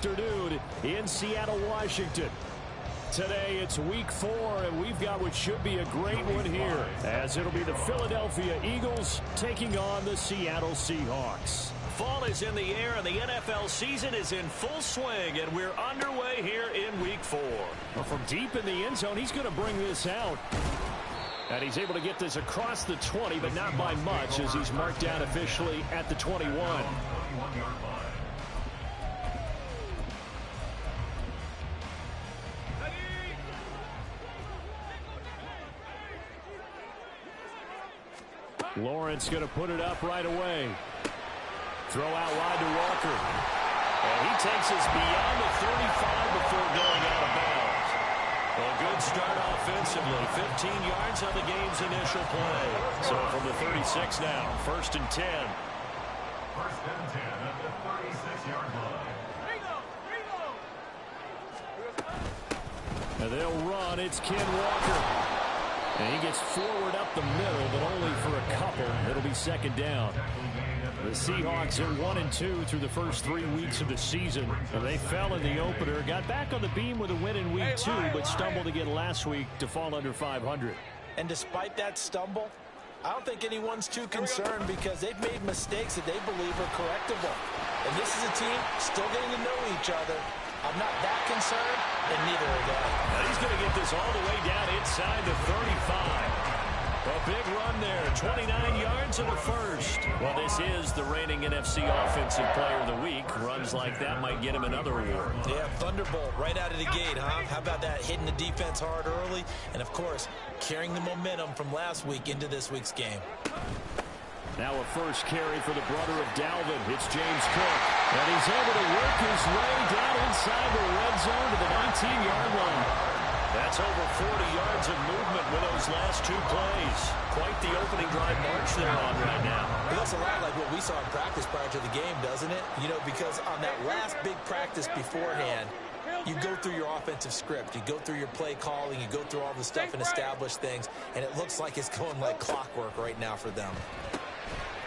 afternoon in Seattle, Washington. Today it's week 4, and we've got what should be a great one here, as it'll be the Philadelphia Eagles taking on the Seattle Seahawks. Fall is in the air, and the NFL season is in full swing, and we're underway here in week 4. Well, from deep in the end zone, he's going to bring this out. And he's able to get this across the 20, but not by much, as he's marked down officially at the 21. Lawrence going to put it up right away. Throw out wide to Walker. And he takes us beyond the 35 before going out of bounds. A good start offensively. 15 yards on the game's initial play. So from the 36 now, 1st and 10. 1st and 10 at the 36-yard line. And they'll run. It's Ken Walker. And he gets forward up the middle, but only for a couple. It'll be 2nd down. The Seahawks are 1-2 through the first 3 weeks of the season. And they fell in the opener, got back on the beam with a win in week 2, but stumbled again last week to fall under 500. And despite that stumble, I don't think anyone's too concerned because they've made mistakes that they believe are correctable. And this is a team still getting to know each other. I'm not that concerned, and neither are they. Now he's going to get this all the way down inside the 35. A big run there, 29 yards and a first. Well, this is the reigning NFC Offensive Player of the Week. Runs like that might get him another award. Yeah, Thunderbolt right out of the gate, huh? How about that, hitting the defense hard early? And, of course, carrying the momentum from last week into this week's game. Now a first carry for the brother of Dalvin. It's James Cook. And he's able to work his way down inside the red zone to the 19-yard line. That's over 40 yards of movement with those last 2 plays. Quite the opening drive march they're on right now. It looks a lot like what we saw in practice prior to the game, doesn't it? You know, because on that last big practice beforehand, you go through your offensive script. You go through your play calling. You go through all the stuff and establish things. And it looks like it's going like clockwork right now for them.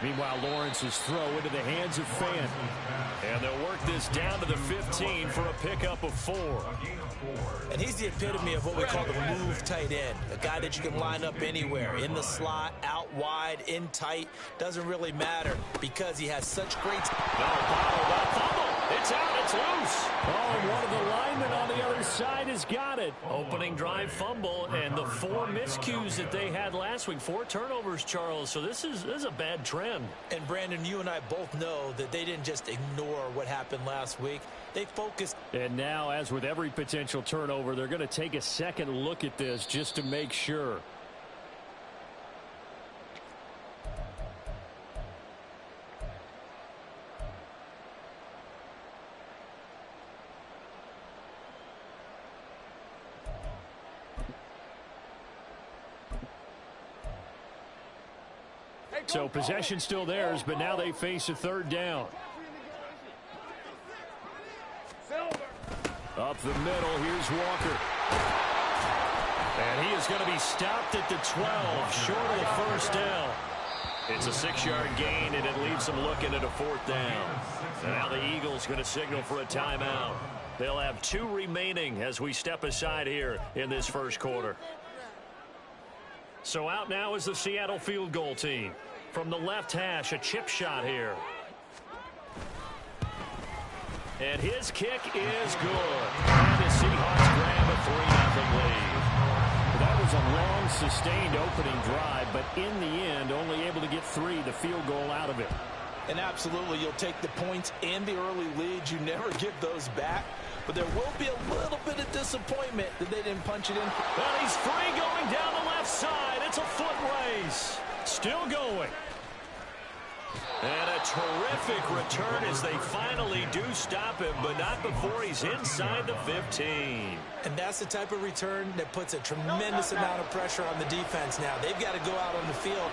Meanwhile, Lawrence's throw into the hands of Fan. And they'll work this down to the 15 for a pickup of 4. And he's the epitome of what we call the move tight end. A guy that you can line up anywhere. In the slot, out wide, in tight. Doesn't really matter because he has such great... It's out. It's loose. Oh, and one of the linemen on the other side has got it. Opening drive fumble and the 4 miscues that they had last week. 4 turnovers, Charles. So this is a bad trend. And, Brandon, you and I both know that they didn't just ignore what happened last week. They focused. And now, as with every potential turnover, they're going to take a second look at this just to make sure. So possession still theirs, but now they face a 3rd down. Up the middle, here's Walker. And he is going to be stopped at the 12, short of the 1st down. It's a 6-yard gain, and it leaves them looking at a 4th down. And now the Eagles going to signal for a timeout. They'll have 2 remaining as we step aside here in this first quarter. So out now is the Seattle field goal team. From the left hash, a chip shot here. And his kick is good. And the Seahawks grab a 3-0 lead. That was a long, sustained opening drive, but in the end, only able to get 3, the field goal out of it. And absolutely, you'll take the points and the early leads. You never get those back. But there will be a little bit of disappointment that they didn't punch it in. Well, he's free going down the left side. It's a foot race. Still going. And a terrific return as they finally do stop him, but not before he's inside the 15. And that's the type of return that puts a tremendous amount of pressure on the defense now. They've got to go out on the field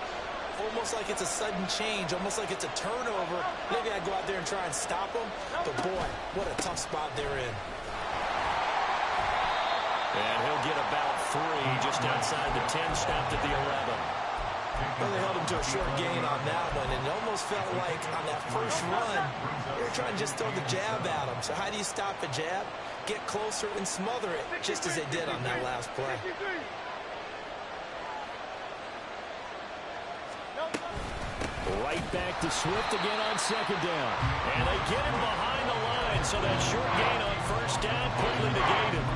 almost like it's a sudden change, almost like it's a turnover. They've got to go out there and try and stop them. But, boy, what a tough spot they're in. And he'll get about 3 just outside the 10, stopped at the 11. Well, they held him to a short gain on that one, and it almost felt like on that first run, they were trying to just throw the jab at him. So how do you stop a jab? Get closer and smother it, just as they did on that last play. Right back to Swift again on second down. And they get him behind the line, so that short gain on first down quickly negate him.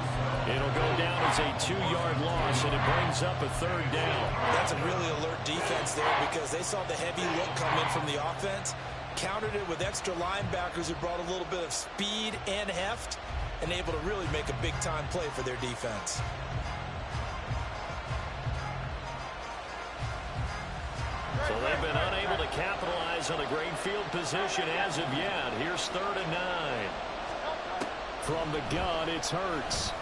It'll go down as a 2-yard loss, and it brings up a third down. That's a really alert defense there because they saw the heavy look come in from the offense, countered it with extra linebackers who brought a little bit of speed and heft, and able to really make a big-time play for their defense. So they've been unable to capitalize on a great field position as of yet. Here's 3rd and 9. From the gun, it's Hurts.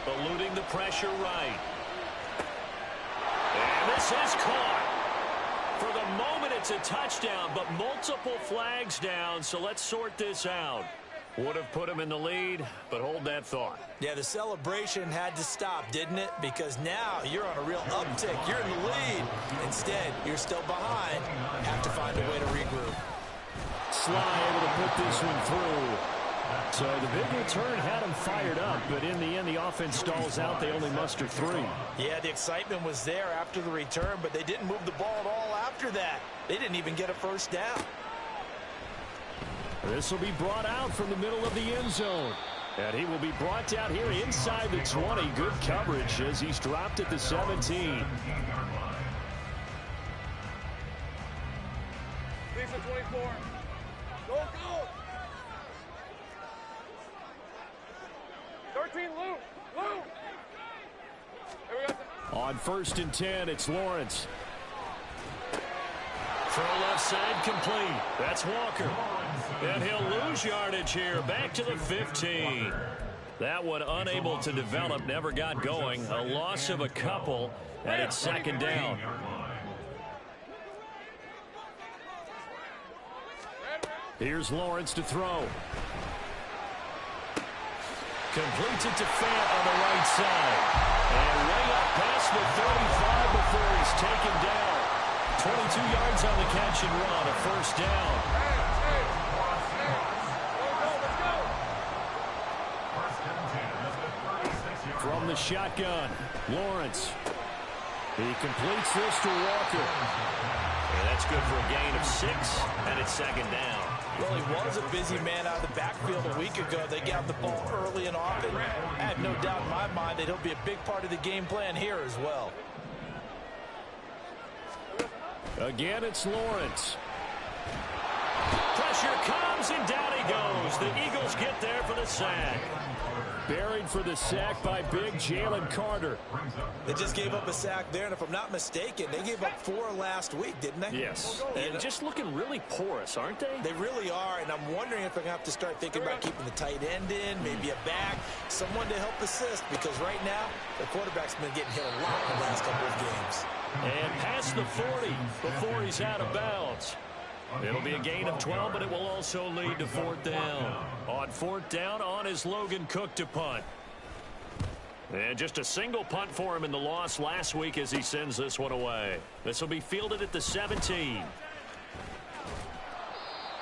Eluding the pressure right. And this is caught. For the moment, it's a touchdown, but multiple flags down, so let's sort this out. Would have put him in the lead, but hold that thought. Yeah, the celebration had to stop, didn't it? Because now you're on a real uptick. You're in the lead. Instead, you're still behind. Have to find a way to regroup. Sly able to put this one through. So the big return had him fired up, but in the end, the offense stalls out. They only muster 3. Yeah, the excitement was there after the return, but they didn't move the ball at all after that. They didn't even get a first down. This will be brought out from the middle of the end zone. And he will be brought down here inside the 20. Good coverage as he's dropped at the 17. Lisa 24. Go, go. 13, Lou. Lou. Here we go. On 1st and 10, it's Lawrence. Throw left side complete. That's Walker. And he'll lose yardage here. Back to the 15. That one unable to develop, never got going. A loss of a couple, and it's 2nd down. Here's Lawrence to throw. Completes it to Fant on the right side. And way up past the 35 before he's taken down. 22 yards on the catch and run, a 1st down. From the shotgun, Lawrence. He completes this to Walker. And that's good for a gain of 6, and it's 2nd down. Well, he was a busy man out of the backfield a week ago. They got the ball early and often. I have no doubt in my mind that he'll be a big part of the game plan here as well. Again, it's Lawrence. Pressure comes, and down he goes. The Eagles get there for the sack. Buried for the sack by big Jalen Carter. They just gave up a sack there, and if I'm not mistaken, they gave up 4 last week, didn't they? Yes. And just looking really porous, aren't they? They really are, and I'm wondering if they're going to have to start thinking about keeping the tight end in, maybe a back, someone to help assist, because right now, the quarterback's been getting hit a lot in the last couple of games. And past the 40 before he's out of bounds. It'll be a gain of 12, but it will also lead to 4th down. On 4th down, on is Logan Cook to punt. And just a single punt for him in the loss last week as he sends this one away. This will be fielded at the 17.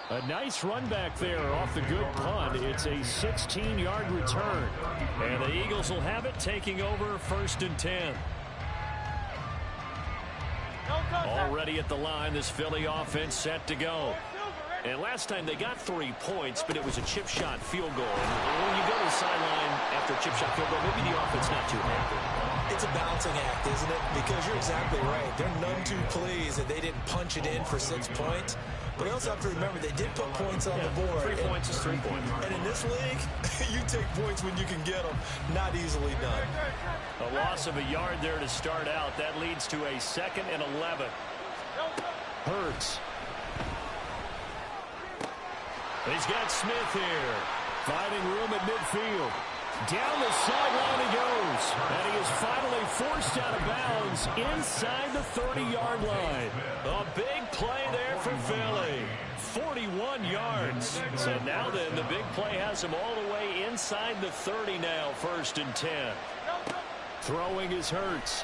A nice run back there off the good punt. It's a 16-yard return. And the Eagles will have it, taking over 1st and 10. Already at the line, this Philly offense set to go. And last time they got 3 points, but it was a chip shot field goal. And when you go to the sideline after a chip shot field goal, maybe the offense not too happy. It's a balancing act, isn't it? Because you're exactly right. They're none too pleased that they didn't punch it in for 6 points. But they also have to remember they did put points on the board. 3 points is 3 points. And in this league, you take points when you can get them. Not easily done. A loss of a yard there to start out. That leads to a 2nd and 11. Hurts. He's got Smith here. Finding room at midfield. Down the sideline he goes. And he is finally forced out of bounds inside the 30-yard line. A big play there for Philly. 41 yards. So now then, the big play has him all the way inside the 30 now, 1st and 10. Throwing is Hurts.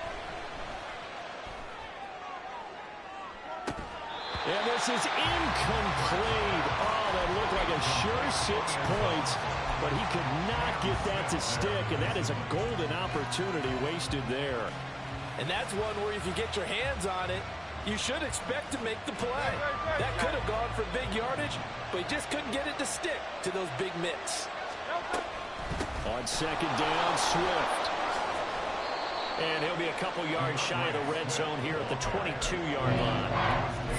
And this is incomplete. Oh, that looked like a sure 6 points, but he could not get that to stick, and that is a golden opportunity wasted there. And that's one where if you get your hands on it, you should expect to make the play. That could have gone for big yardage, but he just couldn't get it to stick to those big mitts. On second down, Swift. And he'll be a couple yards shy of the red zone here at the 22-yard line.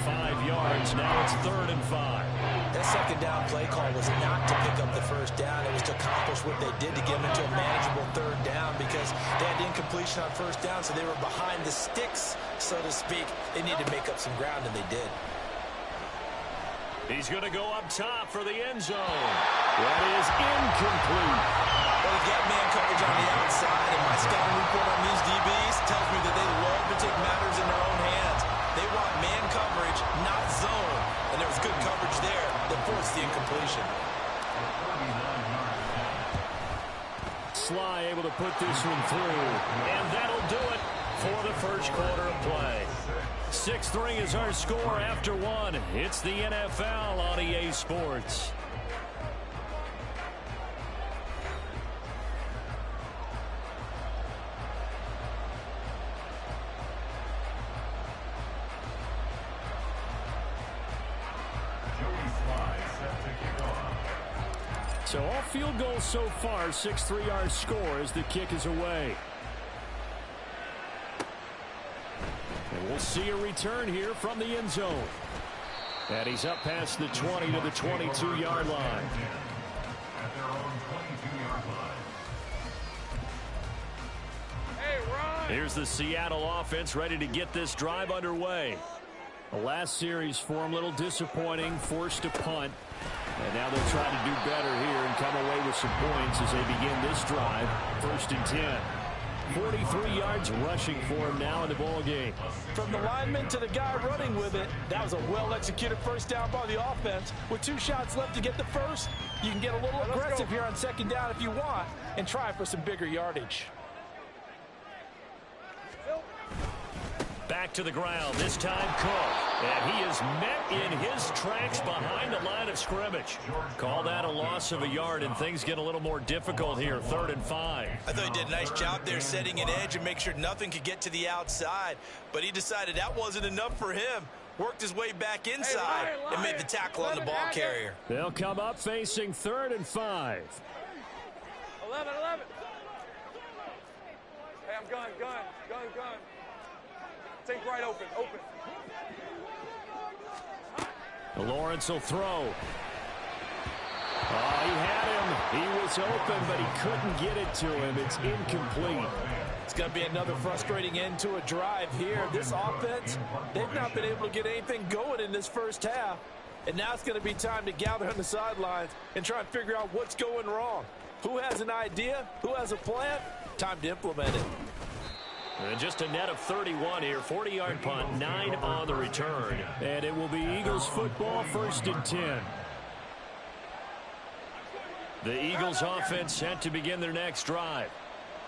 5 yards, now it's 3rd and 5. That second down play call was not to pick up the first down. It was to accomplish what they did to get them into a manageable 3rd down because they had incompletion on first down, so they were behind the sticks, so to speak. They needed to make up some ground, and they did. He's going to go up top for the end zone. That is incomplete. Well, they get man coverage on the outside, and my scouting report on these DBs tells me that they love to take matters in their own hands. They want man coverage, not zone. And there was good coverage there that forced the incompletion. Sly able to put this one through. And that'll do it for the first quarter of play. 6-3 is our score after 1. It's the NFL on EA Sports. So all field goals so far, 6-3 our score as the kick is away. And we'll see a return here from the end zone. And he's up past the 20 to the 22-yard line. At their own 22-yard line. Hey, Ron! Here's the Seattle offense ready to get this drive underway. The last series for him, a little disappointing, forced to punt. And now they'll try to do better here and come away with some points as they begin this drive. 1st and 10. 43 yards rushing for him now in the ball game. From the lineman to the guy running with it, that was a well-executed first down by the offense. With 2 shots left to get the first, you can get a little aggressive here on second down if you want and try for some bigger yardage. Back to the ground, this time Cook. And he is met in his tracks behind the line of scrimmage. Call that a loss of a yard, and things get a little more difficult here. 3rd and 5. I thought he did a nice job there setting an edge and make sure nothing could get to the outside. But he decided that wasn't enough for him. Worked his way back inside and made the tackle on the ball carrier. They'll come up facing 3rd and 5. 11. Hey, I'm gun. Take right open. Lawrence will throw. Oh, he had him. He was open, but he couldn't get it to him. It's incomplete. It's going to be another frustrating end to a drive here. This offense, they've not been able to get anything going in this first half. And now it's going to be time to gather on the sidelines and try and figure out what's going wrong. Who has an idea? Who has a plan? Time to implement it. And just a net of 31 here. 40-yard punt, 9 on the return. And it will be Eagles football, 1st and 10. The Eagles offense set to begin their next drive.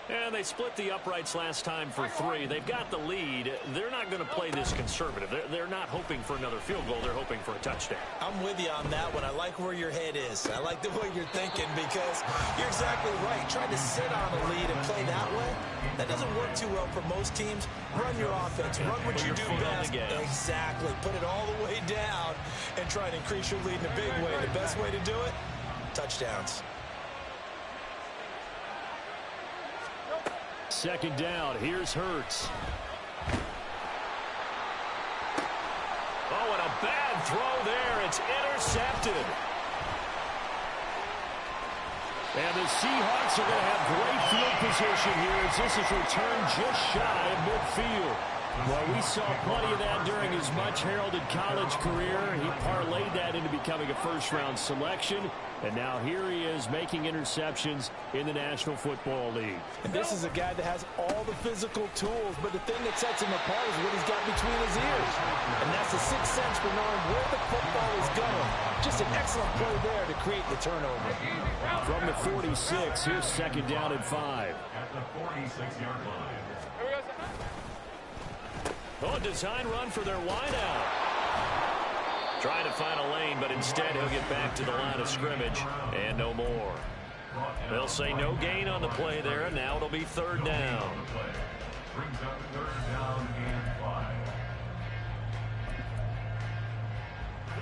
And they split the uprights last time for 3. They've got the lead. They're not going to play this conservative. They're not hoping for another field goal. They're hoping for a touchdown. I'm with you on that one. I like where your head is. I like the way you're thinking because you're exactly right. Trying to sit on a lead and play that way, that doesn't work too well for most teams. Run your offense. Run what you do best. Exactly. Put it all the way down and try and increase your lead in a big way. The best way to do it, touchdowns. 2nd down. Here's Hurts. Oh, and a bad throw there. It's intercepted. And the Seahawks are going to have great field position here as this is returned just shy of midfield. Well, we saw plenty of that during his much-heralded college career. He parlayed that into becoming a first-round selection. And now here he is making interceptions in the National Football League. And this is a guy that has all the physical tools, but the thing that sets him apart is what he's got between his ears. And that's the sixth sense for knowing where the football is going. Just an excellent play there to create the turnover. From the 46, here's 2nd down and 5. At the 46-yard line. Oh, design run for their wideout. Trying to find a lane, but instead he'll get back to the line of scrimmage and no more. They'll say no gain on the play there, and now it'll be third down. Brings up third down and 5.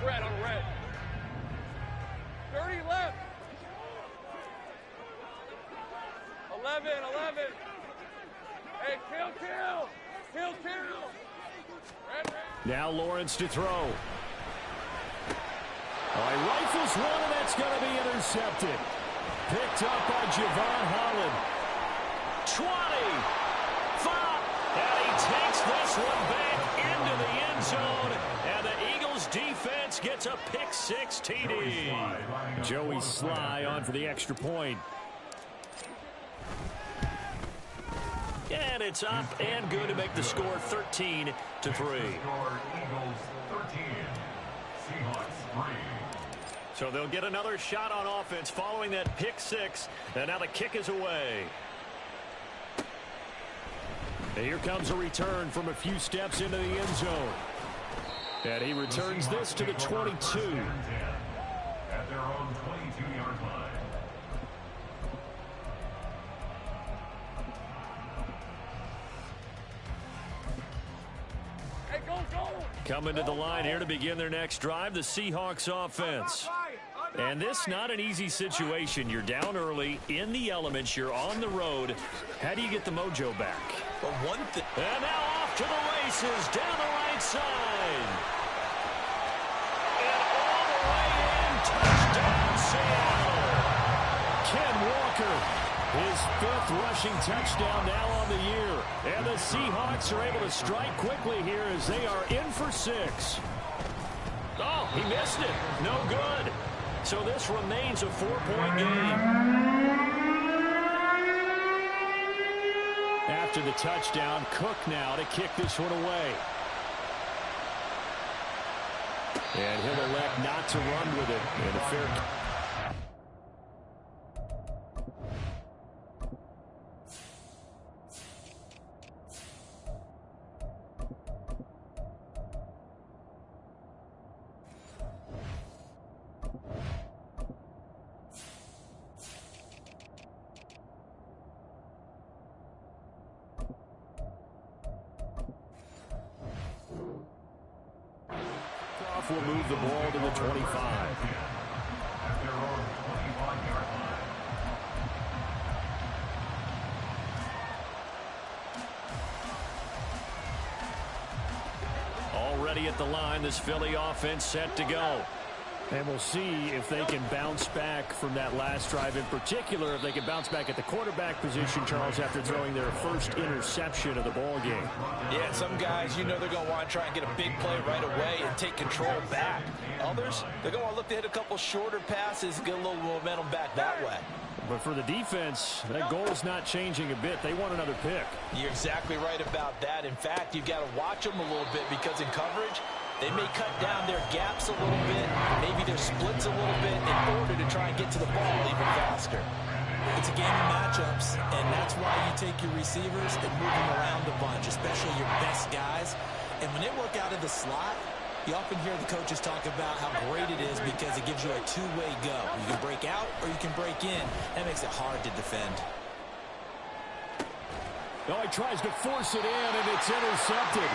Red on red. 30 left. 11. Hey, kill. Red. Now Lawrence to throw. Oh, he rifles one, and that's going to be intercepted. Picked up by Javon Holland. 20. 5. And he takes this one back into the end zone. And the Eagles defense gets a pick 6 TD. Joey Sly on for the extra point. And it's up and good to make the score 13-3. Score Eagles 13. Seahawks 3. So they'll get another shot on offense following that pick 6. And now the kick is away. And here comes a return from a few steps into the end zone. And he returns this to the 22. At their own 22-yard line. Hey, go. Coming to the line here to begin their next drive, the Seahawks offense. And this not an easy situation. You're down early, in the elements, you're on the road. How do you get the mojo back? But one thing. And now off to the races, down the right side. And all the way in, touchdown Seattle. Ken Walker, his 5th rushing touchdown now on the year. And the Seahawks are able to strike quickly here as they are in for 6. Oh, he missed it. No good. So this remains a 4-point game. After the touchdown, Cook now to kick this one away. And he'll elect not to run with it. And a fair... will move the ball to the 25. At their own 25-yard line. Already at the line, this Philly offense set to go. And we'll see if they can bounce back from that last drive. In particular, if they can bounce back at the quarterback position, Charles, after throwing their first interception of the ball game. Yeah, some guys, they're going to want to try and get a big play right away and take control back. Others, they're going to want to look to hit a couple shorter passes, get a little momentum back that way. But for the defense, that goal's not changing a bit. They want another pick. You're exactly right about that. In fact, you've got to watch them a little bit because in coverage, they may cut down their gaps a little bit, maybe their splits a little bit in order to try and get to the ball even faster. It's a game of matchups, and that's why you take your receivers and move them around a bunch, especially your best guys. And when they work out of the slot, you often hear the coaches talk about how great it is because it gives you a two-way go. You can break out or you can break in. That makes it hard to defend. Oh, he tries to force it in, and it's intercepted.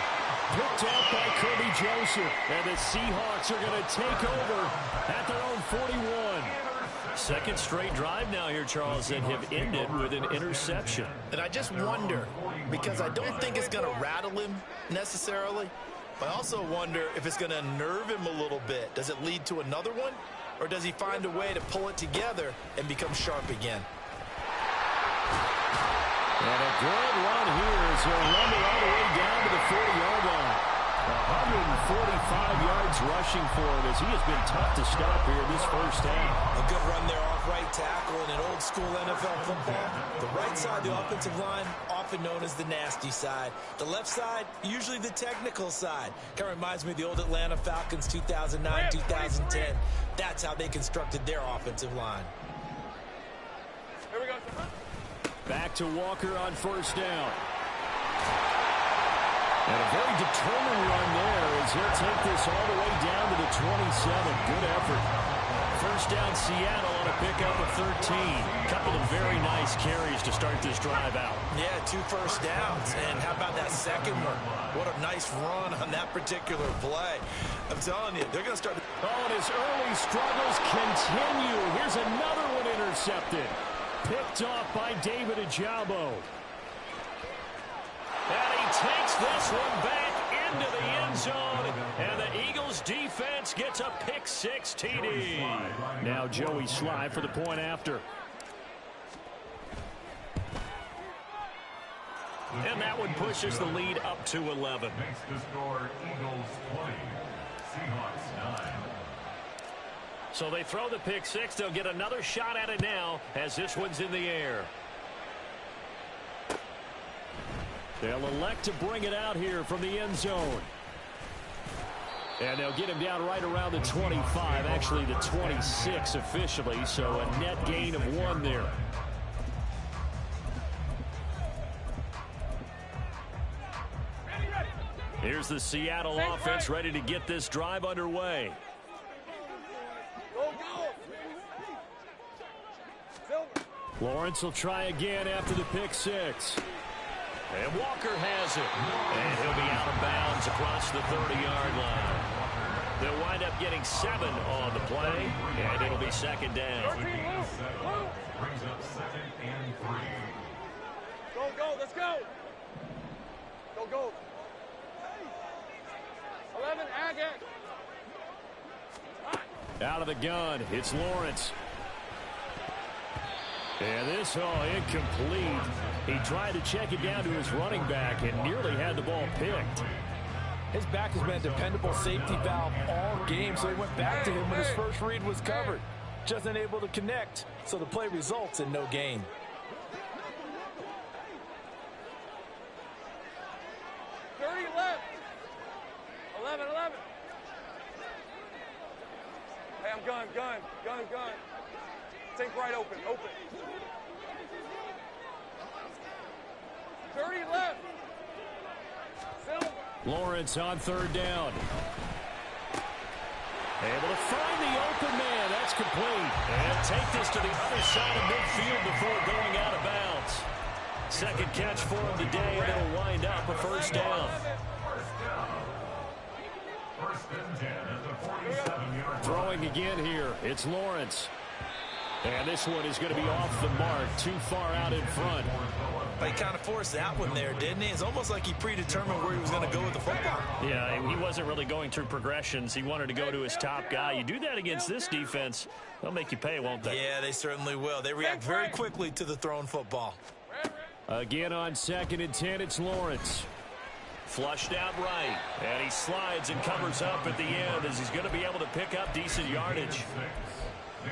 Picked up by Kirby Joseph. And the Seahawks are going to take over at their own 41. Second straight drive now here, Charles, that have ended with an interception. And I just wonder, because I don't think it's going to rattle him necessarily, but I also wonder if it's going to unnerve him a little bit. Does it lead to another one? Or does he find a way to pull it together and become sharp again? And a good run here as he'll run it all the way down to the 40-yard line. 145 yards rushing for him as he has been tough to stop here this first half. A good run there off right tackle in an old school NFL football. The right side, the offensive line, often known as the nasty side. The left side, usually the technical side. Kind of reminds me of the old Atlanta Falcons 2009, 2010. That's how they constructed their offensive line. Here we go. Back to Walker on first down. And a very determined run there as he'll take this all the way down to the 27. Good effort. First down Seattle on a pickup of 13. Couple of very nice carries to start this drive out. Yeah, 2 first downs. And how about that second one? What a nice run on that particular play. I'm telling you, they're going to start. Oh, and his early struggles continue. Here's another one intercepted. Picked off by David Ojabo. And he takes this one back into the end zone. And the Eagles defense gets a pick-6 TD. Now Joey Sly for the point after. And that one pushes the lead up to 11. Makes the score Eagles 20, Seahawks 9. So they throw the pick-6. They'll get another shot at it now as this one's in the air. They'll elect to bring it out here from the end zone. And they'll get him down right around the 25, actually the 26 officially, so a net gain of 1 there. Here's the Seattle offense ready to get this drive underway. Lawrence will try again after the pick-6. And Walker has it. And he'll be out of bounds across the 30-yard line. They'll wind up getting 7 on the play, and it'll be second down. Brings up 2nd and 3. Go, let's go. Go. 11, Agate. Out of the gun, it's Lawrence. And this, incomplete. He tried to check it down to his running back and nearly had the ball picked. His back has been a dependable safety valve all game, so he went back to him when his first read was covered. Just unable to connect, so the play results in no gain. Left. 11. Hey, I'm gun. Take right open. 30 left. Silver. Lawrence on 3rd down. Able to find the open man. That's complete. And take this to the other side of midfield before going out of bounds. Second catch for him today, and it'll wind up a first down. First and 10 at the 47-yard line. Throwing again here. It's Lawrence. And this one is going to be off the mark. Too far out in front. But he kind of forced that one there, didn't he? It's almost like he predetermined where he was going to go with the football. Yeah, he wasn't really going through progressions. He wanted to go to his top guy. You do that against this defense, they'll make you pay, won't they? Yeah, they certainly will. They react very quickly to the thrown football. Again on 2nd and 10, it's Lawrence. Flushed out right, and he slides and covers up at the end as he's going to be able to pick up decent yardage.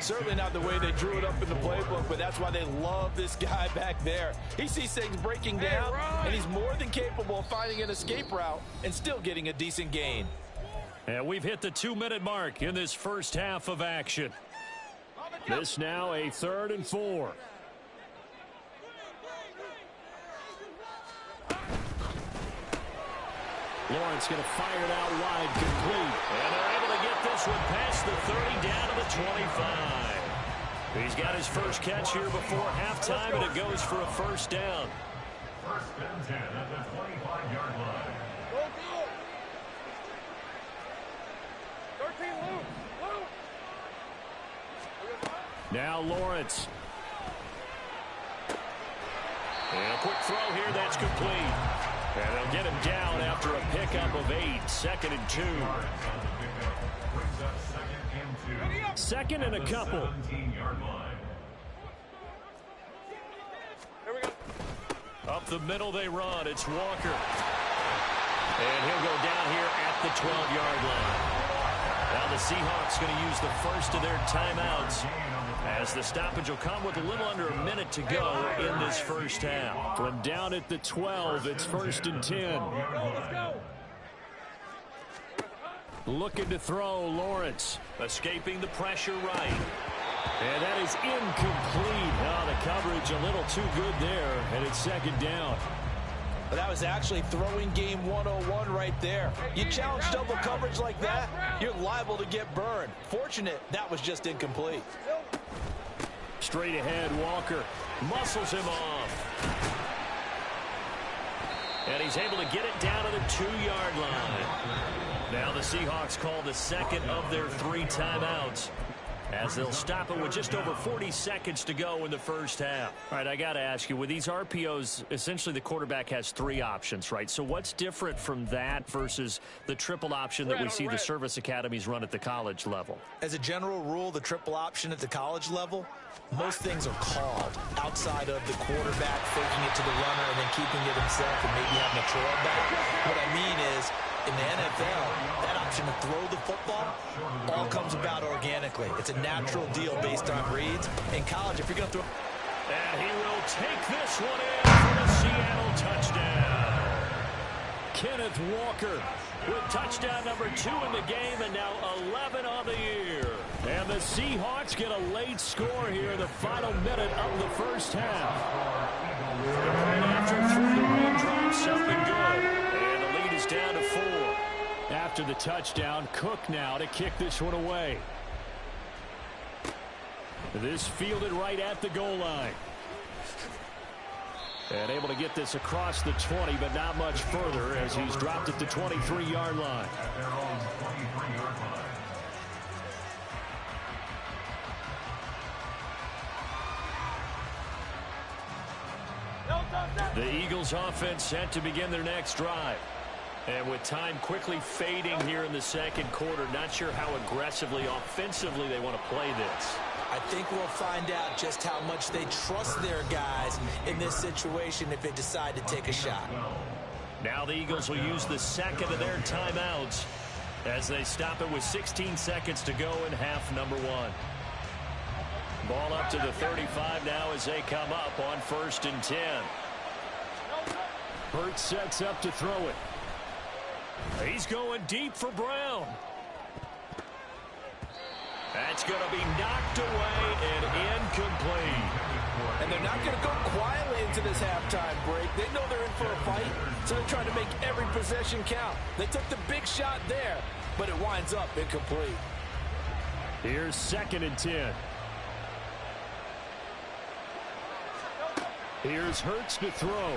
Certainly not the way they drew it up in the playbook, but that's why they love this guy back there. He sees things breaking down, and he's more than capable of finding an escape route and still getting a decent gain. And we've hit the 2-minute mark in this first half of action. This now a 3rd and 4. Lawrence going to fire it out wide, complete. And they're able to get this one past the 30 down to the 25. He's got his first catch here before halftime, and it goes for a first down. First and 10 at the 25-yard line. Go. 13 loose. Now Lawrence. And a quick throw here, that's complete. And they'll get him down after a pickup of 8. 2nd and 2. Brings up 2nd and 2. Second and a couple. 17-yard line. Here we go. Up the middle they run. It's Walker. And he'll go down here at the 12-yard line. Now the Seahawks going to use the first of their timeouts as the stoppage will come with a little under a minute to go in this first half. From down at the 12, it's 1st and 10. Let's go. Looking to throw, Lawrence. Escaping the pressure right. And that is incomplete. Oh, the coverage a little too good there, and it's 2nd down. Well, that was actually throwing game 101 right there. You challenge double coverage like that, you're liable to get burned. Fortunate that was just incomplete. Straight ahead, Walker muscles him off. And he's able to get it down to the 2-yard line. Now the Seahawks call the second of their 3 timeouts, as they'll stop it with just over 40 seconds to go in the first half. All right, I got to ask you, with these RPOs, essentially the quarterback has 3 options, right? So what's different from that versus the triple option that we see the service academies run at the college level? As a general rule, the triple option at the college level, most things are called outside of the quarterback faking it to the runner and then keeping it himself and maybe having a trail back. What I mean is, in the NFL, that option to throw the football all comes about organically. It's a natural deal based on reads. In college, if you're going to throw... And he will take this one in for a Seattle touchdown. Kenneth Walker with touchdown number 2 in the game, and now 11 on the year. And the Seahawks get a late score here in the final minute of the first half. Right after 3, the raindrops, something good. And the lead is down to 4. After the touchdown, Cook now to kick this one away. This fielded right at the goal line. And able to get this across the 20, but not much further as he's dropped at the 23-yard line. At their own 23-yard line. The Eagles offense set to begin their next drive. And with time quickly fading here in the second quarter, not sure how aggressively, offensively they want to play this. I think we'll find out just how much they trust their guys in this situation if they decide to take a shot. Now the Eagles will use the second of their timeouts as they stop it with 16 seconds to go in half number 1. Ball up to the 35 now as they come up on 1st and 10. Hurts sets up to throw it. He's going deep for Brown. That's going to be knocked away and incomplete. And they're not going to go quietly into this halftime break. They know they're in for a fight, so they're trying to make every possession count. They took the big shot there, but it winds up incomplete. Here's 2nd and 10. Here's Hurts to throw.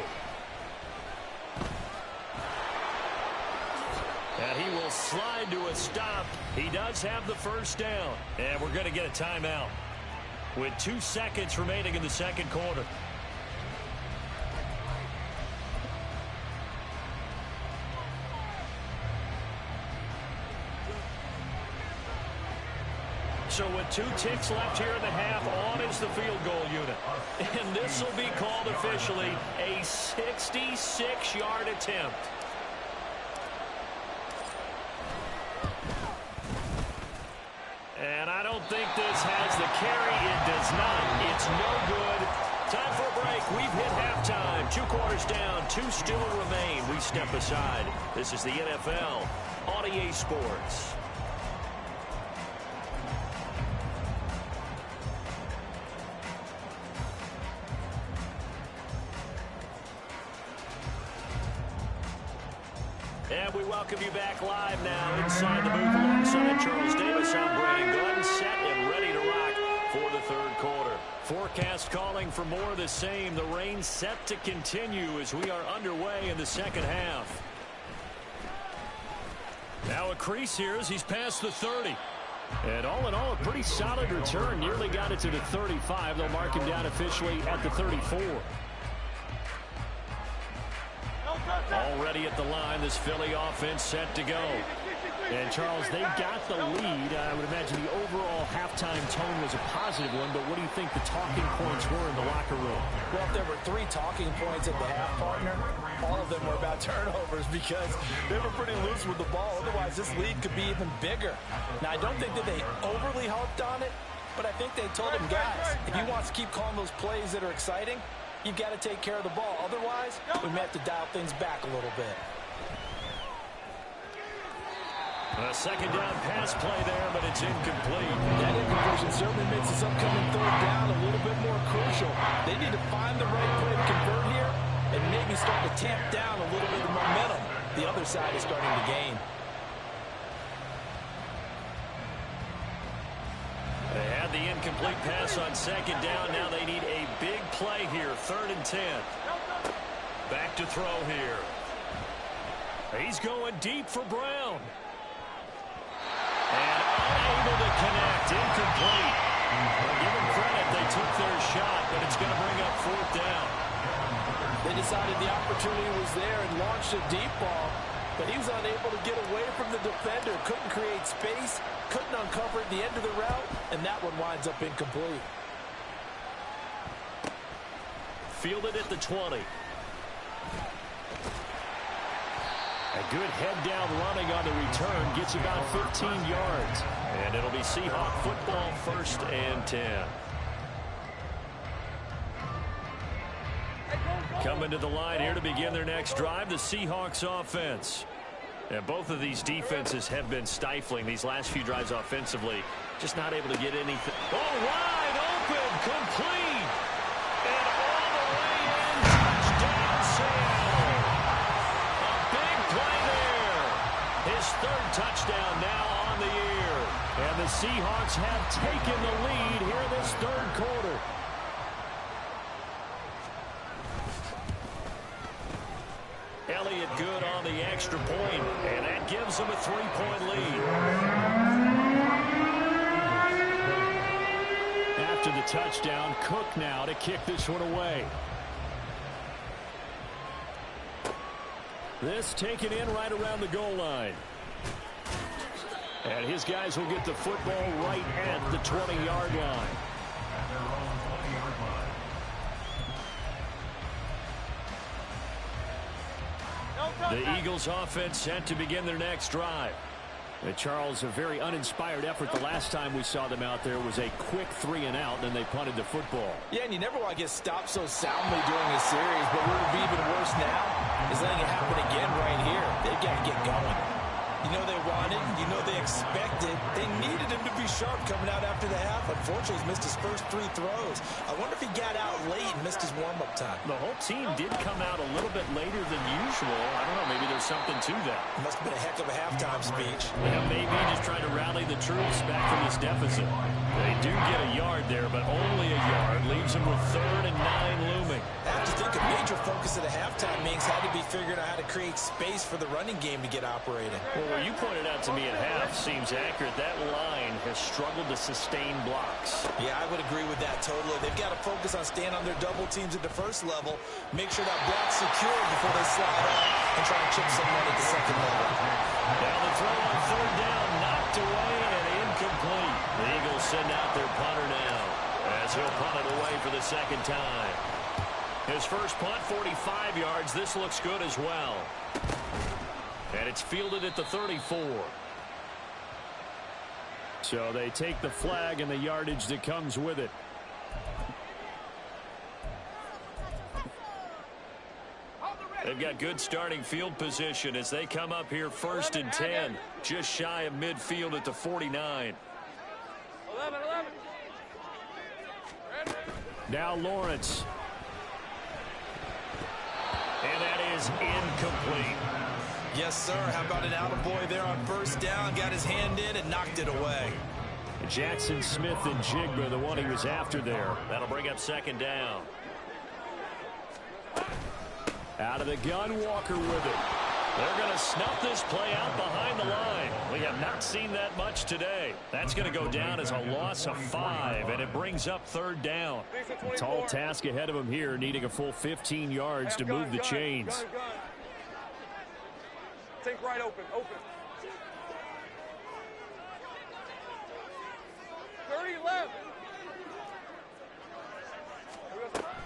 And he will slide to a stop. He does have the first down. And we're going to get a timeout with 2 seconds remaining in the second quarter. So with 2 ticks left here in the half, on is the field goal unit. And this will be called officially a 66-yard attempt. And I don't think this has the carry. It does not. It's no good. Time for a break. We've hit halftime. 2 quarters down. 2 still remain. We step aside. This is the NFL on EA Sports. And we welcome you back live now inside the booth alongside Charles Davis. I'm Brandon Glenn, set and ready to rock for the third quarter. Forecast calling for more of the same. The rain set to continue as we are underway in the second half. Now a crease here as he's past the 30. And all in all, a pretty solid return. Nearly got it to the 35. They'll mark him down officially at the 34. Already at the line, this Philly offense set to go. And, Charles, they've got the lead. I would imagine the overall halftime tone was a positive one, but what do you think the talking points were in the locker room? Well, if there were 3 talking points at the half, partner, all of them were about turnovers because they were pretty loose with the ball. Otherwise, this lead could be even bigger. Now, I don't think that they overly harped on it, but I think they told him, guys, if he wants to keep calling those plays that are exciting, you've got to take care of the ball. Otherwise, we may have to dial things back a little bit. A second down pass play there, but it's incomplete. That incompletion certainly makes this upcoming third down a little bit more crucial. They need to find the right play to convert here, and maybe start to tamp down a little bit of momentum the other side is starting to gain. They had the incomplete pass on second down. Now they need a big play here. 3rd and 10. Back to throw here. He's going deep for Brown. And unable to connect. Incomplete. Well, give them credit. They took their shot, but it's going to bring up 4th down. They decided the opportunity was there and launched a deep ball, but he was unable to get away from the defender. Couldn't create space, couldn't uncover at the end of the route, and that one winds up incomplete. Fielded at the 20. A good head-down running on the return. Gets about 15 yards. And it'll be Seahawk football, 1st and 10. Coming to the line here to begin their next drive, the Seahawks offense. And both of these defenses have been stifling these last few drives offensively. Just not able to get anything. Oh, wide open, complete. And all the way in, touchdown Seattle. A big play there. His 3rd touchdown now on the year. And the Seahawks have taken the lead here in this 3rd quarter. Elliott good on the extra point, and that gives them a 3-point lead. After the touchdown, Cook now to kick this one away. This taken in right around the goal line. And his guys will get the football right at the 20-yard line. The Eagles offense set to begin their next drive. And Charles, a very uninspired effort the last time we saw them out there was a quick 3-and-out, and then they punted the football. Yeah, and you never want to get stopped so soundly during a series, but what would be even worse now is letting it happen again right here. They've got to get going. You know they wanted, you know they expected. They needed him to be sharp coming out after the half. Unfortunately, he's missed his first 3 throws. I wonder if he got out late and missed his warm-up time. The whole team did come out a little bit later than usual. I don't know, maybe there's something to that. Must have been a heck of a halftime speech. Yeah, maybe just trying to rally the troops back from this deficit. They do get a yard there, but only a yard. Leaves them with 3rd and 9 looming. I have to think a major focus of the halftime meetings had to be figuring out how to create space for the running game to get operating. Well, what you pointed out to me at half seems accurate. That line has struggled to sustain blocks. Yeah, I would agree with that totally. They've got to focus on staying on their double teams at the first level, make sure that block's secure before they slide off and try and chip someone at the second level. Now the throw on 3rd down, knocked away and incomplete. The Eagles send out their punter now as he'll punt it away for the 2nd time. His first punt, 45 yards. This looks good as well. And it's fielded at the 34. So they take the flag and the yardage that comes with it. They've got good starting field position as they come up here 1st and 10. Just shy of midfield at the 49. 11. Now Lawrence. And that is incomplete. Yes, sir. How about an attaboy there on 1st down? Got his hand in and knocked it away. Jackson Smith and Jigba, the one he was after there. That'll bring up 2nd down. Out of the gun, Walker with it. They're going to snuff this play out behind the line. We have not seen that much today. That's going to go down as a loss of 5, and it brings up 3rd down. Tall task ahead of him here, needing a full 15 yards to move the chains. Think right, open. 30 left.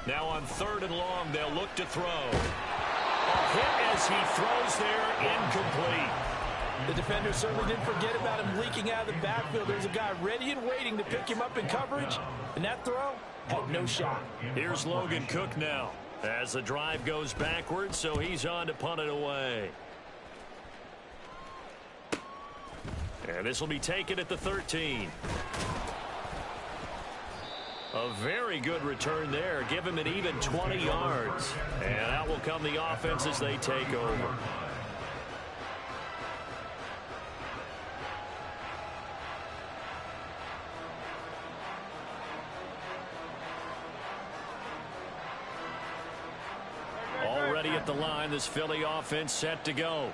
Now on 3rd and long, they'll look to throw. A hit as he throws there, incomplete. The defender certainly didn't forget about him leaking out of the backfield. There's a guy ready and waiting to pick him up in coverage, and that throw had no shot. Here's Logan Cook now as the drive goes backwards, so he's on to punt it away. And this will be taken at the 13. A very good return there. Give him an even 20 yards. And out will come the offense as they take over. Already at the line, this Philly offense set to go.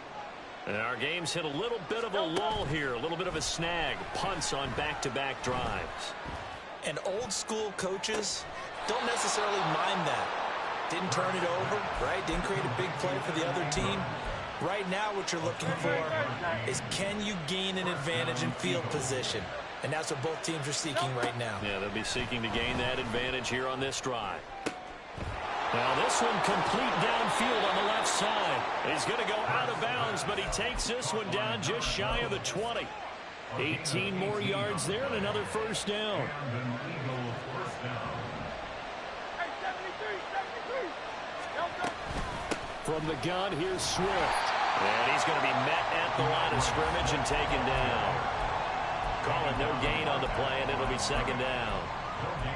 And our game's hit a little bit of a lull here, a little bit of a snag. Punts on back-to-back drives. And old school coaches don't necessarily mind that. Didn't turn it over, right? Didn't create a big play for the other team. Right now what you're looking for is, can you gain an advantage in field position? And that's what both teams are seeking right now. Yeah, they'll be seeking to gain that advantage here on this drive. Now this one complete downfield on the left side. He's going to go out of bounds, but he takes this one down just shy of the 20. 18 more yards there and another first down. From the gun, here's Swift. And he's going to be met at the line of scrimmage and taken down. Call it no gain on the play, and it'll be second down.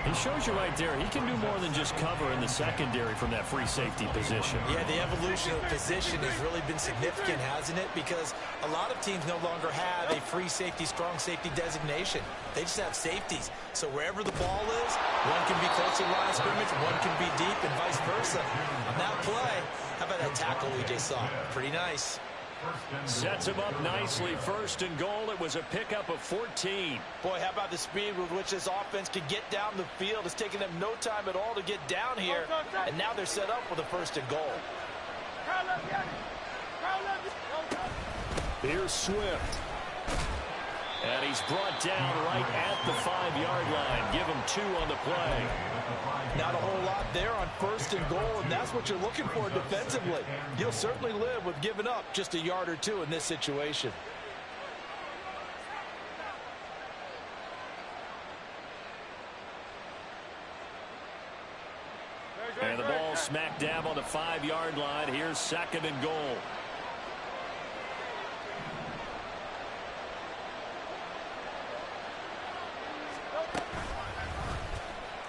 He shows you right there, he can do more than just cover in the secondary from that free safety position. Yeah, the evolution of position has really been significant, hasn't it? Because a lot of teams no longer have a free safety, strong safety designation. They just have safeties. So wherever the ball is, one can be close to the line of scrimmage, one can be deep, and vice versa. On that play, how about that tackle we just saw? Pretty nice. Sets him up nicely. First and goal. It was a pickup of 14. Boy, how about the speed with which this offense could get down the field? It's taken them no time at all to get down here. And now they're set up with a first and goal. Here's Swift. And he's brought down right at the 5-yard line. Give him 2 on the play. Not a whole lot there on first and goal, and that's what you're looking for defensively. You'll certainly live with giving up just a yard or 2 in this situation. And the ball smack dab on the 5-yard line. Here's second and goal.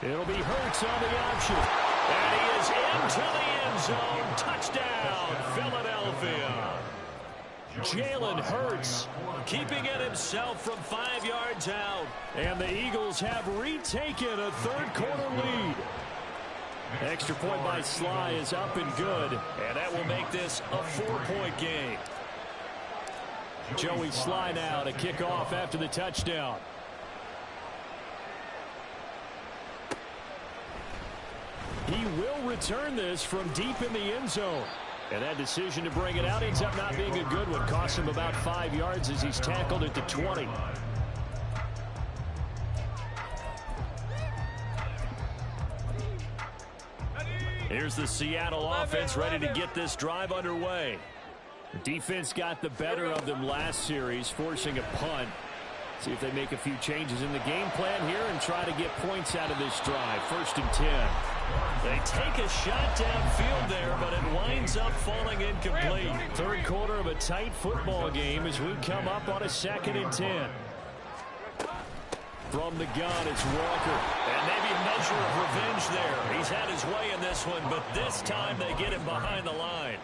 It'll be Hurts on the option. And he is into the end zone. Touchdown, Philadelphia. Jalen Hurts keeping it himself from 5 yards out. And the Eagles have retaken a third-quarter lead. Extra point by Sly is up and good. And that will make this a 4-point game. Joey Sly now to kick off after the touchdown. He will return this from deep in the end zone. And that decision to bring it out ends up not being a good one. Cost him about 5 yards as he's tackled at the 20. Here's the Seattle offense ready to get this drive underway. The defense got the better of them last series, forcing a punt. See if they make a few changes in the game plan here and try to get points out of this drive. 1st and 10. They take a shot downfield there, but it winds up falling incomplete. Third quarter of a tight football game as we come up on a 2nd and 10. From the gun, it's Walker. And maybe a measure of revenge there. He's had his way in this one, but this time they get him behind the line.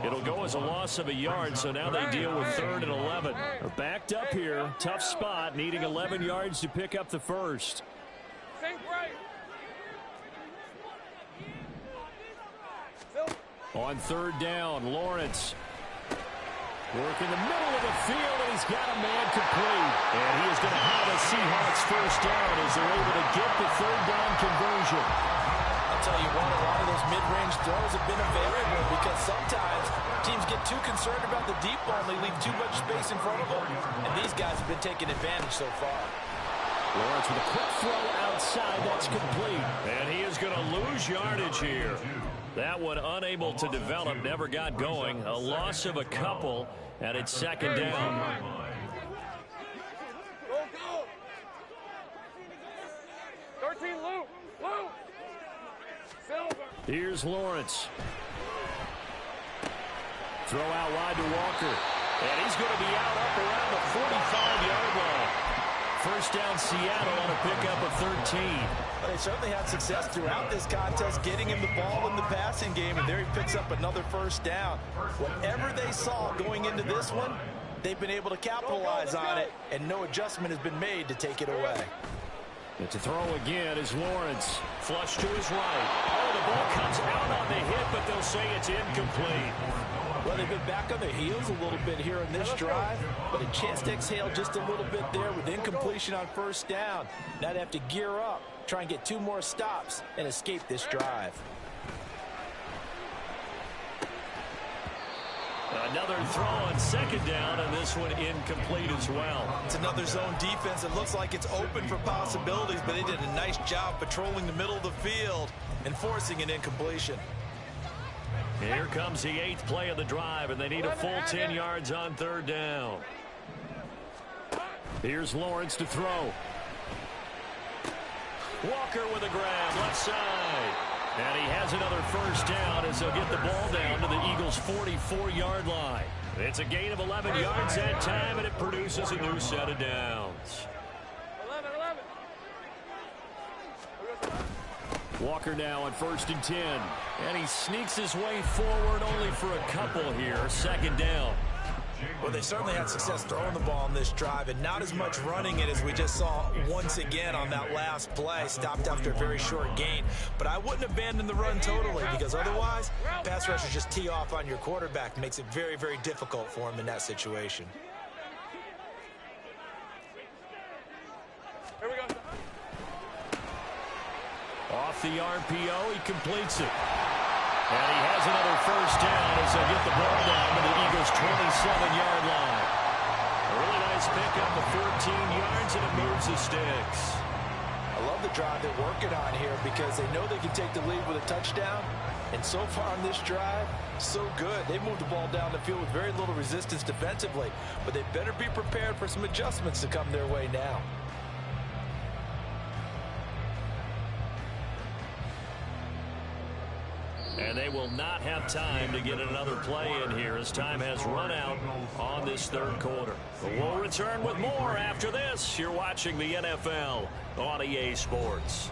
It'll go as a loss of a yard, so now they deal with 3rd and 11. They're backed up here. Tough spot, needing 11 yards to pick up the first. On 3rd down, Lawrence. Work in the middle of the field, and he's got a man complete. And he is going to have a Seahawks first down as they're able to get the 3rd down conversion. I'll tell you what, a lot of those mid-range throws have been available because sometimes teams get too concerned about the deep ball and they leave too much space in front of them. And these guys have been taking advantage so far. Lawrence with a quick throw outside. That's complete. And he is going to lose yardage here. That one unable to develop, never got going. A loss of a couple, and it's 2nd down. Go, go. 13, Luke. Luke. Silver. Here's Lawrence. Throw out wide to Walker. And he's going to be out up around the 45-yard line. first down Seattle on a pickup of 13. Well, they certainly had success throughout this contest getting him the ball in the passing game, and there he picks up another first down. Whatever they saw going into this one, they've been able to capitalize on it, and no adjustment has been made to take it away. And to throw again is Lawrence. Flush to his right. Oh, the ball comes out on the hit, but they'll say it's incomplete. Well, they've been back on their heels a little bit here in this drive, but a chance to exhale just a little bit there with incompletion on first down. Now they have to gear up, try and get 2 more stops, and escape this drive. Another throw on second down, and this one incomplete as well. It's another zone defense. It looks like it's open for possibilities, but they did a nice job patrolling the middle of the field and forcing an incompletion. Here comes the 8th play of the drive, and they need a full 10 yards on third down. Here's Lawrence to throw. Walker with a grab, left side. And he has another first down as they'll get the ball down to the Eagles' 44-yard line. It's a gain of 11 yards that time, and it produces a new set of downs. 11. Walker now on 1st and 10. And he sneaks his way forward only for a couple here. Second down. Well, they certainly had success throwing the ball in this drive, and not as much running it as we just saw once again on that last play. Stopped after a very short gain. But I wouldn't abandon the run totally, because otherwise, pass rushers just tee off on your quarterback. Makes it very, very difficult for him in that situation. Here we go. Off the RPO, he completes it. And he has another first down as they get the ball down to the Eagles' 27-yard line. A really nice pickup of 14 yards, and it moves the sticks. I love the drive they're working on here because they know they can take the lead with a touchdown. And so far on this drive, so good. They moved the ball down the field with very little resistance defensively. But they better be prepared for some adjustments to come their way now. And they will not have time to get another play in here as time has run out on this third quarter. But we'll return with more after this. You're watching the NFL on EA Sports.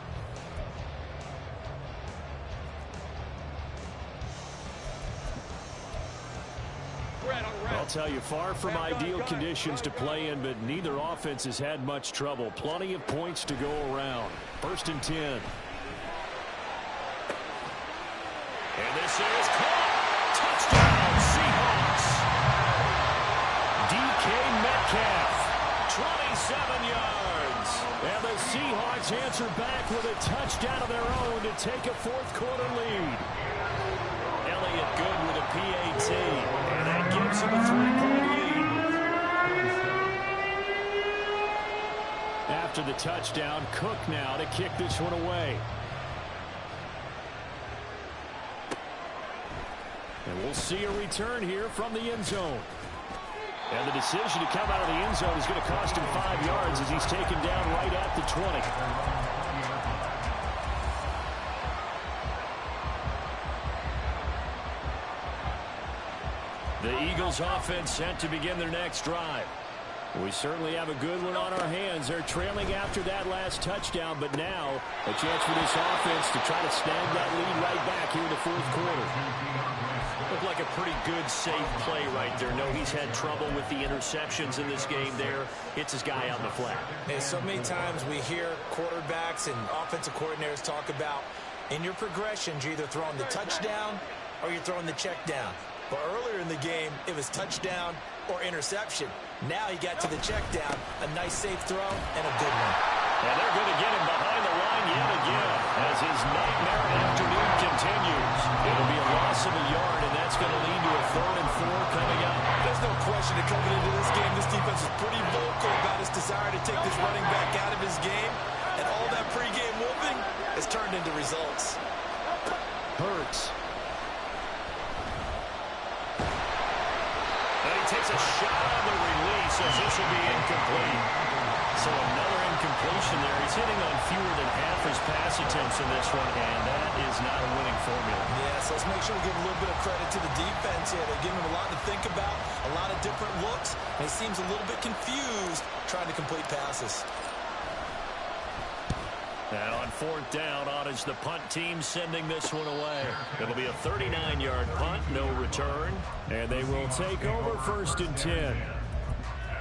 I'll tell you, far from ideal conditions to play in, but neither offense has had much trouble. Plenty of points to go around. 1st and 10. And this is caught. Touchdown, Seahawks. DK Metcalf. 27 yards. And the Seahawks answer back with a touchdown of their own to take a 4th quarter lead. Elliott good with a PAT. And that gives him a 3-point lead. After the touchdown, Cook now to kick this one away. And we'll see a return here from the end zone. And the decision to come out of the end zone is going to cost him 5 yards as he's taken down right at the 20. The Eagles offense set to begin their next drive. We certainly have a good one on our hands. They're trailing after that last touchdown, but now a chance for this offense to try to snag that lead right back here in the 4th quarter. Looked like a pretty good, safe play right there. No, he's had trouble with the interceptions in this game there. Hits his guy out in the flat. And so many times we hear quarterbacks and offensive coordinators talk about in your progressions, you're either throwing the touchdown or you're throwing the check down. But earlier in the game, it was touchdown or interception. Now he got to the check down, a nice safe throw, and a good one. And they're going to get him behind the line yet again as his nightmare afternoon continues. It'll be a loss of a yard, and that's going to lead to a 3rd and 4 coming up. There's no question that coming into this game, this defense is pretty vocal about its desire to take this running back out of his game. And all that pregame whooping has turned into results. Hurts. And he takes a shot on the release as this will be incomplete. So another incompletion there. He's hitting on fewer than half his pass attempts in this one, and that is not a winning formula. Yes, let's make sure we give a little bit of credit to the defense here. They give him a lot to think about, a lot of different looks, and he seems a little bit confused trying to complete passes. And on fourth down, on is the punt team sending this one away. It'll be a 39-yard punt, no return. And they will take over first and 10. At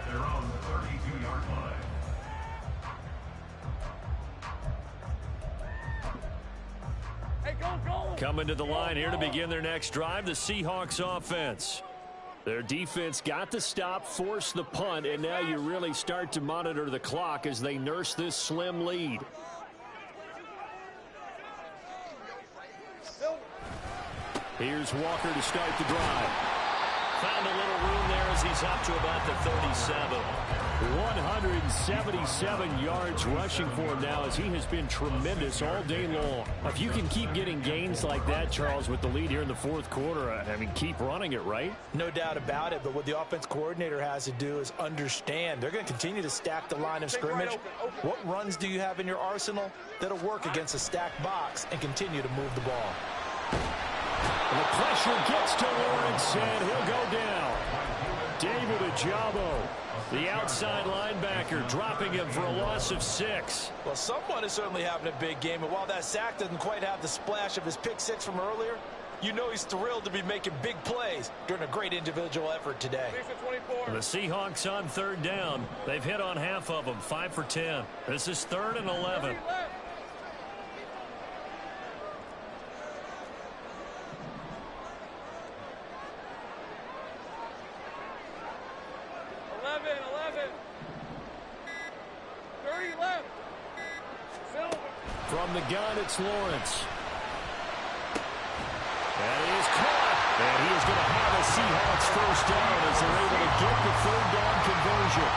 their own 32-yard line. Hey, go! Coming to the line here to begin their next drive, the Seahawks offense. Their defense got the stop, forced the punt, and now you really start to monitor the clock as they nurse this slim lead. Here's Walker to start the drive. Found a little room there as he's up to about the 37. 177 yards rushing for him now as he has been tremendous all day long. If you can keep getting gains like that, Charles, with the lead here in the fourth quarter, I mean, keep running it, right? No doubt about it, but what the offense coordinator has to do is understand they're going to continue to stack the line of scrimmage. What runs do you have in your arsenal that'll work against a stacked box and continue to move the ball? And the pressure gets to Lawrence, and he'll go down. David Ajabo, the outside linebacker, dropping him for a loss of 6. Well, someone is certainly having a big game, and while that sack doesn't quite have the splash of his pick 6 from earlier, you know he's thrilled to be making big plays during a great individual effort today. The Seahawks on third down. They've hit on half of them, 5 for 10. This is 3rd and 11. From the gun, it's Lawrence. And he is caught. And he is going to have a Seahawks first down as they're able to get the third down conversion.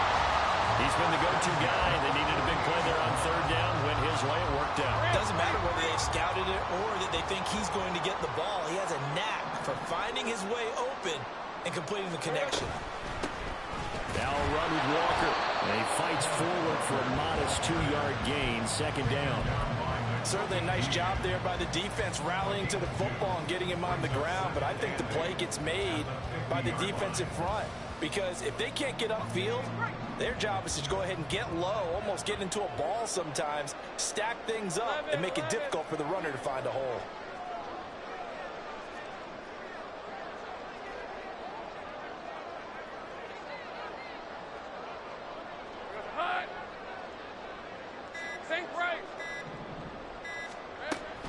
He's been the go-to guy. They needed a big play there on third down. Went his way. It worked out. Doesn't matter whether they've scouted it or that they think he's going to get the ball. He has a knack for finding his way open and completing the connection. Now a run with Walker. And he fights forward for a modest 2-yard gain. Second down. Certainly a nice job there by the defense rallying to the football and getting him on the ground, but I think the play gets made by the defensive front because if they can't get upfield, their job is to go ahead and get low, almost get into a ball sometimes, stack things up, and make it difficult for the runner to find a hole.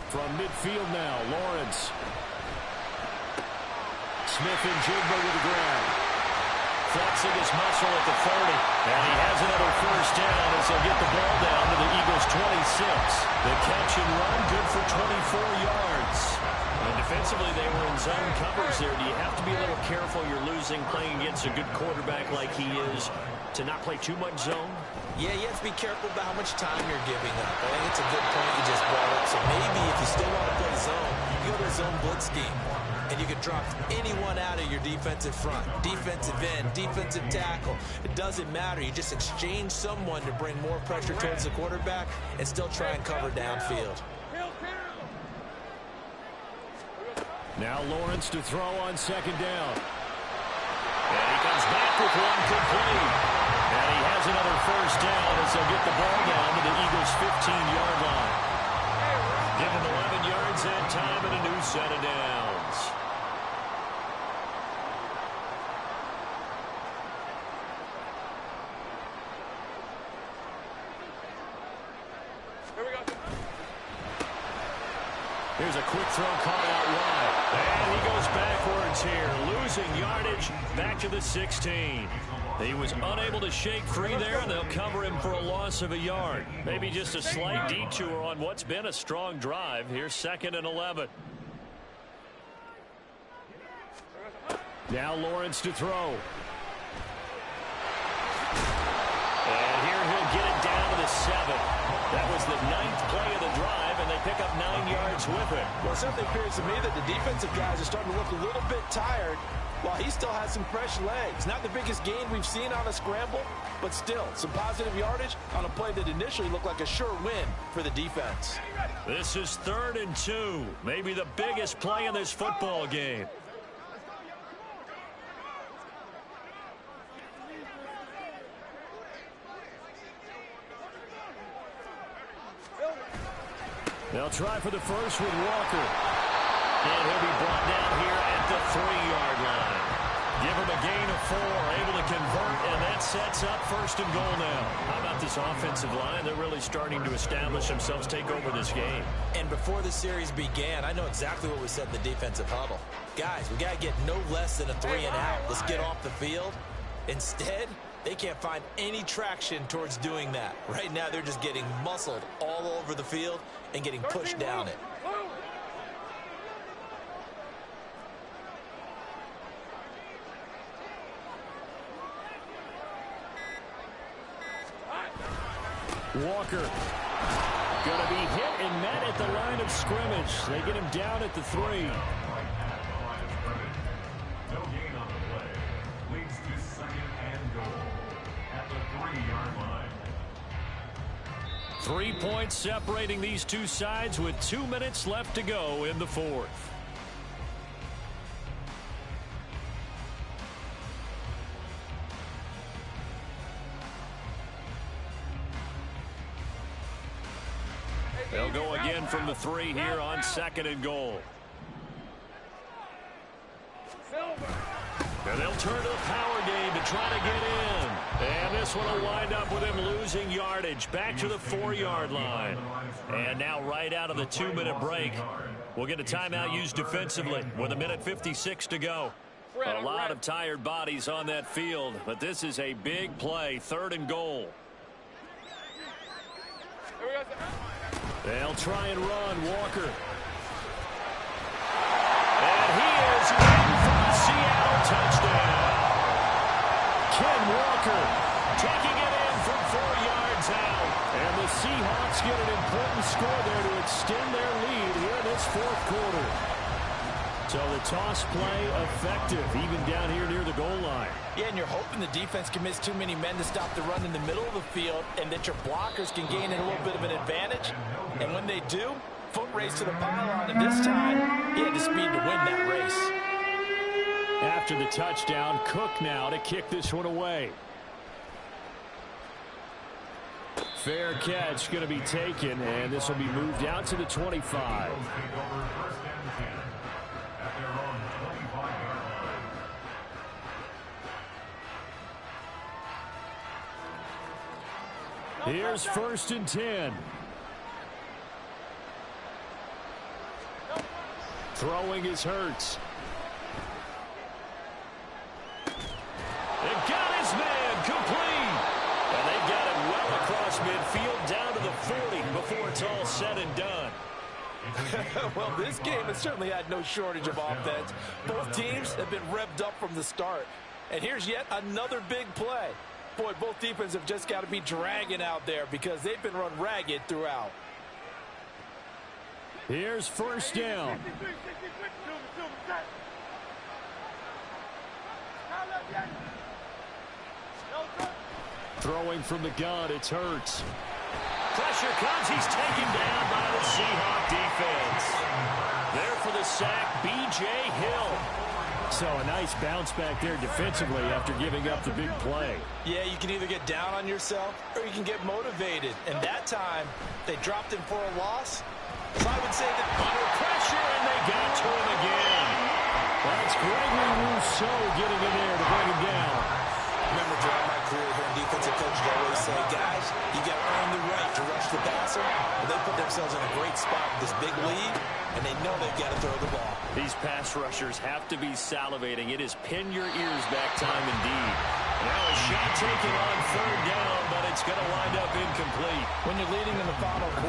From midfield now, Lawrence. Smith and Jigba with the grab. Flexing his muscle at the 30. And he has another first down as they'll get the ball down to the Eagles' 26. The catch and run, good for 24 yards. And defensively, they were in zone covers there. Do you have to be a little careful? You're losing playing against a good quarterback like he is to not play too much zone? Yeah, you have to be careful about how much time you're giving up. I think it's a good point you just brought up. So maybe if you still want to play zone, you go to a zone blitz scheme. And you can drop anyone out of your defensive front. Defensive end, defensive tackle. It doesn't matter. You just exchange someone to bring more pressure towards the quarterback and still try and cover downfield. Now Lawrence to throw on second down. And he comes back with one complete. And he has another first down as they'll get the ball down to the Eagles' 15-yard line. Give him 11 yards that time and a new set of downs. Here's a quick throw caught out wide. And he goes backwards here, losing yardage back to the 16. He was unable to shake free there, and they'll cover him for a loss of a yard. Maybe just a slight detour on what's been a strong drive. Here's 2nd and 11. Now Lawrence to throw. And here he'll get it down to the 7. That was the 9th play of the drive, and they pick up 9 yards with it. Well, it certainly appears to me that the defensive guys are starting to look a little bit tired while he still has some fresh legs. Not the biggest gain we've seen on a scramble, but still some positive yardage on a play that initially looked like a sure win for the defense. This is 3rd and 2, maybe the biggest play in this football game. They'll try for the first with Walker. And he'll be brought down here at the 3-yard line. Give him a gain of 4, able to convert, and that sets up first and goal now. How about this offensive line? They're really starting to establish themselves, take over this game. And before the series began, I know exactly what we said in the defensive huddle. Guys, we got to get no less than a 3 and out. Let's get off the field. Instead, they can't find any traction towards doing that. Right now, they're just getting muscled all over the field and getting pushed down it. Walker going to be hit and met at the line of scrimmage. They get him down at the 3. No gain on the play. Leads to 2nd and goal at the 3-yard line. 3 points separating these two sides with 2 minutes left to go in the 4th. They'll go again from the 3 here on 2nd and goal. And they'll turn to the power game to try to get in. And this one will wind up with him losing yardage back to the 4-yard line. And now right out of the 2-minute break, we'll get a timeout used defensively with 1:56 to go. A lot of tired bodies on that field, but this is a big play, 3rd and goal. They'll try and run. Walker. And he is in for the Seattle touchdown. Ken Walker taking it in from 4 yards out. And the Seahawks get an important score there to extend their lead here in this 4th quarter. So the toss play effective, even down here near the goal line. Yeah, and you're hoping the defense commits too many men to stop the run in the middle of the field and that your blockers can gain a little bit of an advantage. And when they do, foot race to the pylon, and this time, he had the speed to win that race. After the touchdown, Cook now to kick this one away. Fair catch going to be taken, and this will be moved out to the 25. Here's 1st and 10. Throwing is Hurts. They've got his man complete. And they've got it well across midfield down to the 40 before it's all said and done. Well, this game has certainly had no shortage of offense. Both teams have been revved up from the start. And here's yet another big play. Boy, both defenses have just got to be dragging out there because they've been run ragged throughout. Here's 1st down. Throwing from the gun, it's Hurts. Pressure comes, he's taken down by the Seahawk defense. There for the sack, B.J. Hill. So a nice bounce back there defensively after giving up the big play. Yeah, you can either get down on yourself or you can get motivated. And that time, they dropped him for a loss. So I would say that under pressure, and they got to him again. That's Gregory Rousseau getting in there to bring him down. Remember, throughout my career here in defensive coaching, I always say, guys, you got to earn the right to rush the passer. But they put themselves in a great spot with this big lead, and they know they've got to throw the ball. These pass rushers have to be salivating. It is pin your ears back time indeed. Now a shot taken on 3rd down, but it's going to wind up incomplete. When you're leading in the final quarter,